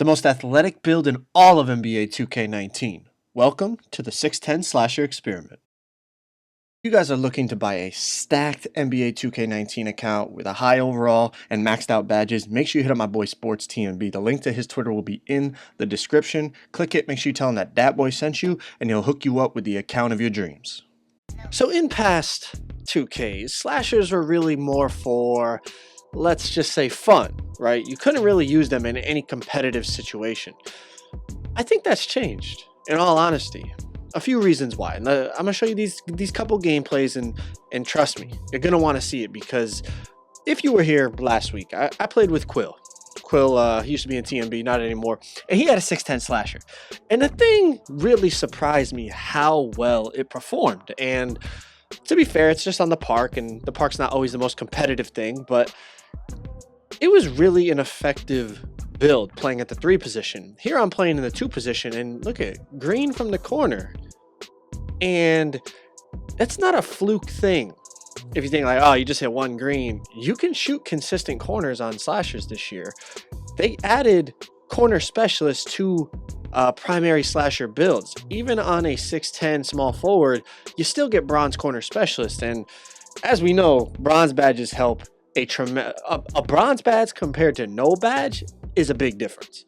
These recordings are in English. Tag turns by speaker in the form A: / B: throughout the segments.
A: the most athletic build in all of NBA 2K19. Welcome to the 610 Slasher Experiment. If you guys are looking to buy a stacked NBA 2K19 account with a high overall and maxed out badges, make sure you hit up my boy Sports TNB. The link to his Twitter will be in the description. Click it, make sure you tell him that Dat Boy sent you, and he'll hook you up with the account of your dreams. So in past 2Ks, slashers were really more for, let's just say, fun, right? You couldn't really use them in any competitive situation. I think that's changed, in all honesty. A few reasons why. And I'm going to show you these couple gameplays, and trust me, you're going to want to see it, because if you were here last week, I played with Quill. Quill, he used to be in TMB, not anymore, and he had a 610 slasher. And the thing really surprised me how well it performed. And to be fair, it's just on the park, and the park's not always the most competitive thing, but it was really an effective build playing at the 3 position. Here I'm playing in the 2 position, and look at green from the corner. And that's not a fluke thing. If you think like, oh, you just hit 1 green, you can shoot consistent corners on slashers this year. They added corner specialists to primary slasher builds. Even on a 6'10 small forward, you still get bronze corner specialist. And as we know, bronze badges help a bronze badge compared to no badge is a big difference.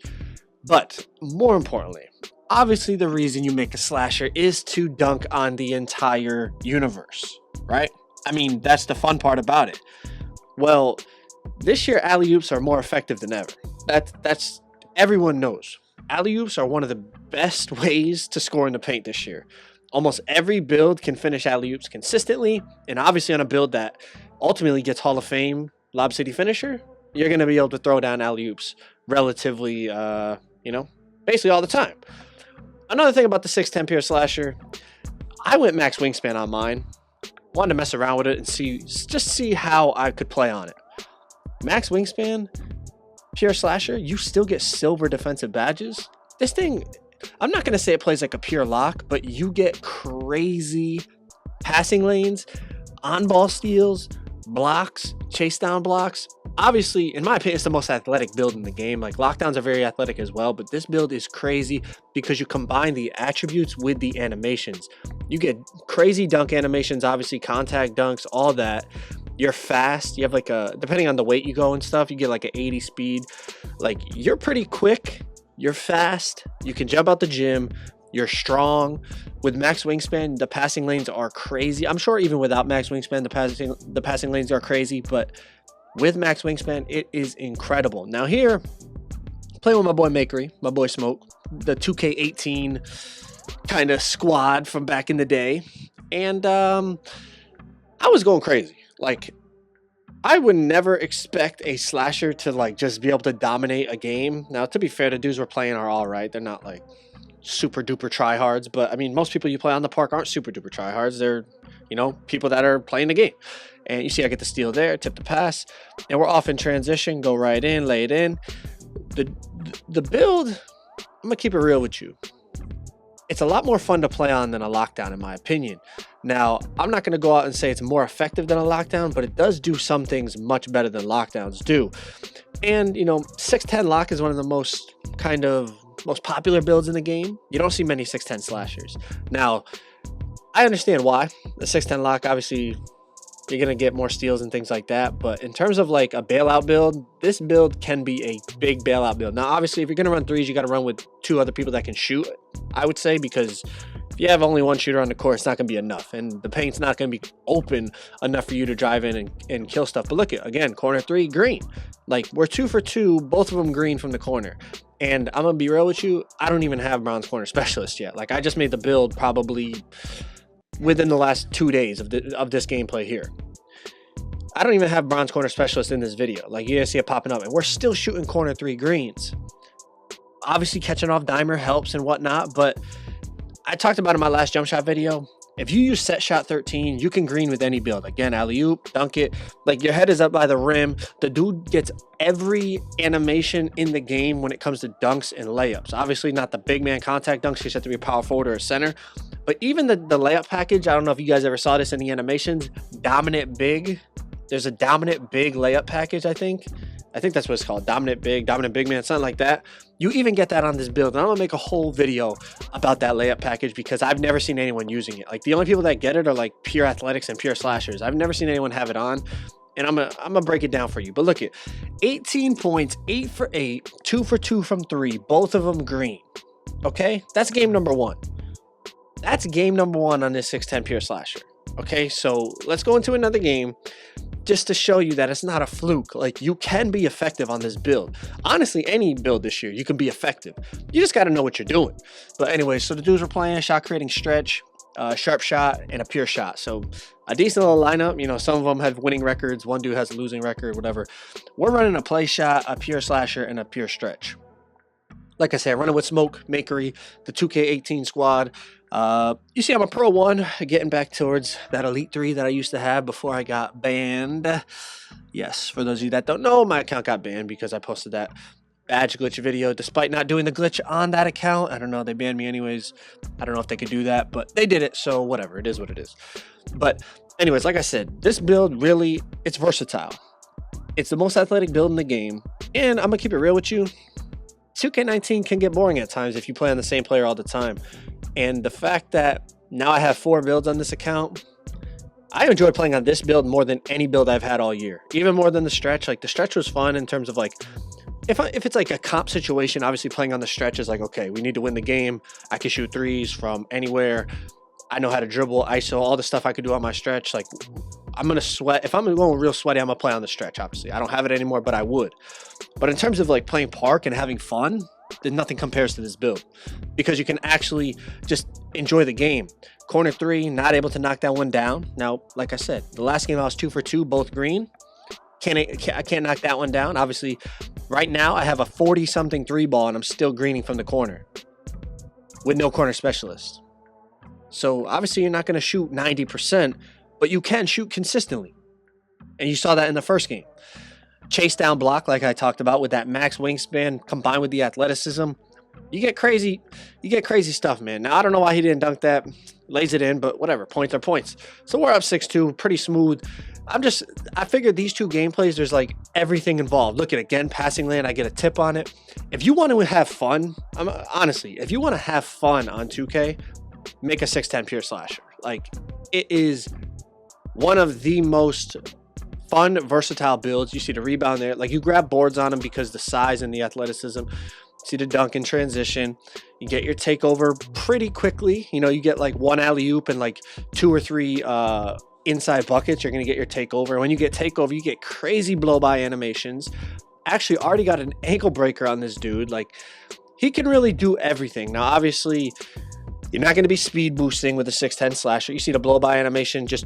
A: But more importantly, obviously the reason you make a slasher is to dunk on the entire universe, right? I mean, that's the fun part about it. Well, this year alley-oops are more effective than ever. That's everyone knows. Alley-oops are one of the best ways to score in the paint this year. Almost every build can finish alley-oops consistently, and obviously on a build that ultimately gets Hall of Fame Lob City finisher, you're going to be able to throw down alley-oops relatively, basically all the time. Another thing about the 6'10 pure slasher, I went max wingspan on mine. Wanted to mess around with it and see how I could play on it. Max wingspan, pure slasher, you still get silver defensive badges. This thing, I'm not going to say it plays like a pure lock, but you get crazy passing lanes, on-ball steals, blocks, chase down blocks. Obviously, in my opinion, it's the most athletic build in the game. Like, lockdowns are very athletic as well, but this build is crazy because you combine the attributes with the animations. You get crazy dunk animations, obviously contact dunks, all that. You're fast. You have like depending on the weight you go and stuff, you get like an 80 speed. Like, you're pretty quick. You're fast. You can jump out the gym. You're strong. With max wingspan, the passing lanes are crazy. I'm sure even without max wingspan, the passing lanes are crazy, but with max wingspan, it is incredible. Now here, playing with my boy Makery, my boy Smoke, the 2K18 kind of squad from back in the day, and I was going crazy. Like, I would never expect a slasher to like just be able to dominate a game. Now, to be fair, the dudes we're playing are all right. They're not like super duper tryhards, but I mean, most people you play on the park aren't super duper tryhards. They're, people that are playing the game. And you see I get the steal there, tip the pass, and we're off in transition, go right in, lay it in. The build, I'm gonna keep it real with you. It's a lot more fun to play on than a lockdown, in my opinion. Now, I'm not gonna go out and say it's more effective than a lockdown, but it does do some things much better than lockdowns do. And 6'10 lock is one of the most popular builds in the game. You don't see many 6'10 slashers. Now, I understand why. The 6'10 lock, obviously, you're going to get more steals and things like that. But in terms of like a bailout build, this build can be a big bailout build. Now, obviously, if you're going to run threes, you got to run with 2 other people that can shoot, I would say, because if you have only 1 shooter on the court, it's not going to be enough. And the paint's not going to be open enough for you to drive in and kill stuff. But look at, again, corner 3, green. Like, we're 2 for 2, both of them green from the corner. And I'm going to be real with you, I don't even have bronze corner specialist yet. Like, I just made the build probably within the last 2 days of this gameplay here. I don't even have bronze corner specialist in this video. Like, you're gonna see it popping up, and we're still shooting corner 3 greens. Obviously, catching off dimer helps and whatnot, but I talked about in my last jump shot video, if you use set shot 13, you can green with any build. Again, alley-oop, dunk it. Like, your head is up by the rim. The dude gets every animation in the game when it comes to dunks and layups. Obviously, not the big man contact dunks, because you have to be a power forward or a center. But even the layup package, I don't know if you guys ever saw this in the animations, dominant big. There's a dominant big layup package, I think. I think that's what it's called, dominant big man, something like that. You even get that on this build, and I'm gonna make a whole video about that layup package because I've never seen anyone using it. Like, the only people that get it are like pure athletics and pure slashers. I've never seen anyone have it on, and I'm gonna break it down for you. But look at 18 points, 8 for 8, 2 for 2 from 3, both of them green. Okay, that's game number 1. That's game number 1 on this 6'10 pure slasher. Okay, so let's go into another game just to show you that it's not a fluke. Like, you can be effective on this build. Honestly, any build this year, you can be effective. You just got to know what you're doing. But anyway, so the dudes were playing shot creating stretch, sharp shot, and a pure shot. So a decent little lineup. You know, some of them have winning records. One dude has a losing record, whatever. We're running a play shot, a pure slasher, and a pure stretch. Like I said, running with Smoke, Makery, the 2K18 squad. You see, I'm a Pro 1, getting back towards that Elite 3 that I used to have before I got banned. Yes, for those of you that don't know, my account got banned because I posted that badge glitch video despite not doing the glitch on that account. I don't know, they banned me anyways. I don't know if they could do that, but they did it, so whatever, it is what it is. But anyways, like I said, this build really, it's versatile. It's the most athletic build in the game, and I'm gonna keep it real with you. 2K19 can get boring at times if you play on the same player all the time. And the fact that now I have 4 builds on this account, I enjoy playing on this build more than any build I've had all year. Even more than the stretch. Like, the stretch was fun in terms of, like, if it's like a comp situation, obviously playing on the stretch is like, okay, we need to win the game. I can shoot threes from anywhere. I know how to dribble, ISO, all the stuff I could do on my stretch. Like, I'm going to sweat. If I'm going real sweaty, I'm going to play on the stretch, obviously. I don't have it anymore, but I would. But in terms of, like, playing park and having fun, then nothing compares to this build because you can actually just enjoy the game. Corner 3, not able to knock that one down. Now, like I said, the last game I was 2 for 2, both green. I can't knock that one down. Obviously, right now I have a 40-something 3-ball and I'm still greening from the corner with no corner specialist. So obviously you're not going to shoot 90%, but you can shoot consistently. And you saw that in the first game. Chase down block, like I talked about, with that max wingspan combined with the athleticism. You get crazy stuff, man. Now, I don't know why he didn't dunk that. Lays it in, but whatever. Points are points. So we're up 6-2, pretty smooth. I figured these 2 gameplays, there's like everything involved. Look at, again, passing lane, I get a tip on it. If you want to have fun, honestly, if you want to have fun on 2K, make a 6'10 pure slasher. Like, it is one of the most fun, versatile builds. You see the rebound there. Like, you grab boards on them because the size and the athleticism. See the dunk in transition. You get your takeover pretty quickly. You know, you get like 1 alley-oop and like 2 or 3 inside buckets. You're going to get your takeover. When you get takeover, you get crazy blow-by animations. Actually, already got an ankle breaker on this dude. Like, he can really do everything. Now, obviously, you're not going to be speed boosting with the 6'10 slasher. You see the blow-by animation, just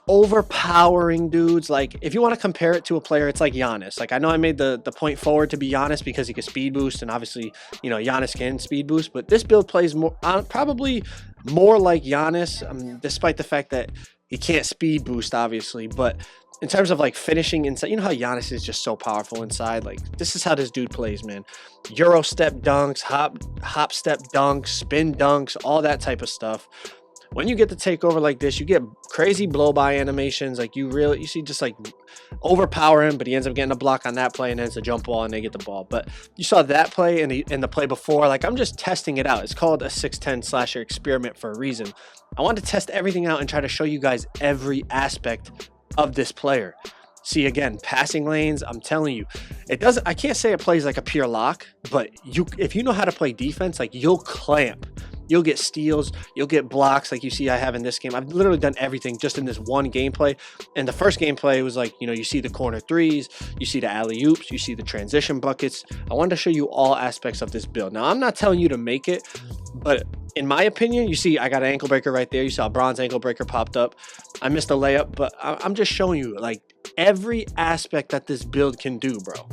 A: overpowering dudes. Like, if you want to compare it to a player, it's like Giannis. Like, I know I made the point forward to be Giannis because he can speed boost, and obviously, you know, Giannis can speed boost. But this build plays more, probably more like Giannis, despite the fact that he can't speed boost, obviously. But in terms of like finishing inside, you know how Giannis is just so powerful inside. Like, this is how this dude plays, man. Euro step dunks, hop step dunks, spin dunks, all that type of stuff. When you get the takeover like this, you get crazy blow-by animations. Like, you see just like overpower him, but he ends up getting a block on that play, and then it's a jump ball and they get the ball. But you saw that play and the play before. Like, I'm just testing it out. It's called a 6'10 slasher experiment for a reason. I want to test everything out and try to show you guys every aspect of this player. See, again, passing lanes, I'm telling you, I can't say it plays like a pure lock, but if you know how to play defense, like, you'll clamp. You'll get steals, you'll get blocks like you see I have in this game. I've literally done everything just in this one gameplay. And the first gameplay was like, you know, you see the corner threes, you see the alley-oops, you see the transition buckets. I wanted to show you all aspects of this build. Now, I'm not telling you to make it, but in my opinion, you see I got an ankle breaker right there. You saw a bronze ankle breaker popped up. I missed a layup, but I'm just showing you like every aspect that this build can do, bro.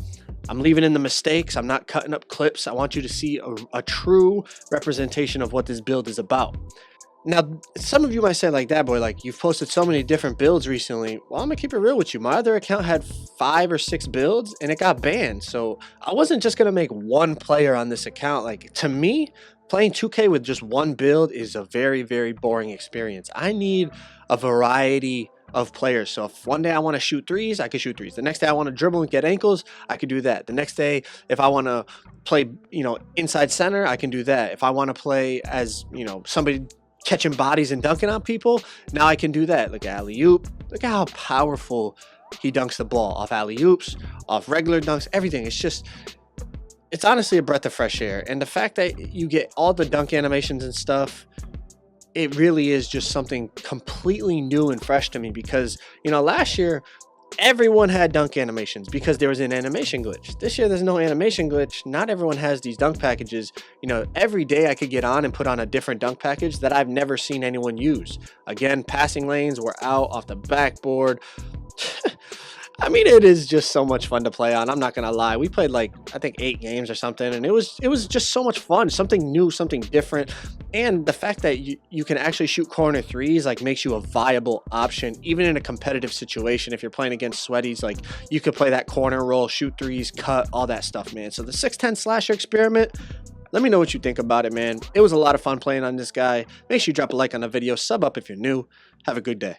A: I'm leaving in the mistakes. I'm not cutting up clips. I want you to see a true representation of what this build is about. Now, some of you might say like, that boy, like, you've posted so many different builds recently. Well, I'm gonna keep it real with you. My other account had 5 or 6 builds and it got banned. So I wasn't just gonna make one player on this account. Like, to me, playing 2K with just one build is a very, very boring experience. I need a variety of players. So if one day I want to shoot threes, I can shoot threes. The next day I want to dribble and get ankles, I could do that. The next day, if I want to play, inside center, I can do that. If I want to play as, somebody catching bodies and dunking on people, now I can do that. Look at alley-oop. Look at how powerful he dunks the ball off alley-oops, off regular dunks, everything. It's honestly a breath of fresh air. And the fact that you get all the dunk animations and stuff, it really is just something completely new and fresh to me, because, last year, everyone had dunk animations because there was an animation glitch. This year, there's no animation glitch. Not everyone has these dunk packages. Every day I could get on and put on a different dunk package that I've never seen anyone use. Again, passing lanes were out off the backboard. I mean, it is just so much fun to play on. I'm not gonna lie. We played I think 8 games or something, and it was just so much fun. Something new, something different. And the fact that you can actually shoot corner threes makes you a viable option, even in a competitive situation. If you're playing against sweaties, you could play that corner roll, shoot threes, cut, all that stuff, man. So the 6'10 slasher experiment, let me know what you think about it, man. It was a lot of fun playing on this guy. Make sure you drop a like on the video, sub up if you're new. Have a good day.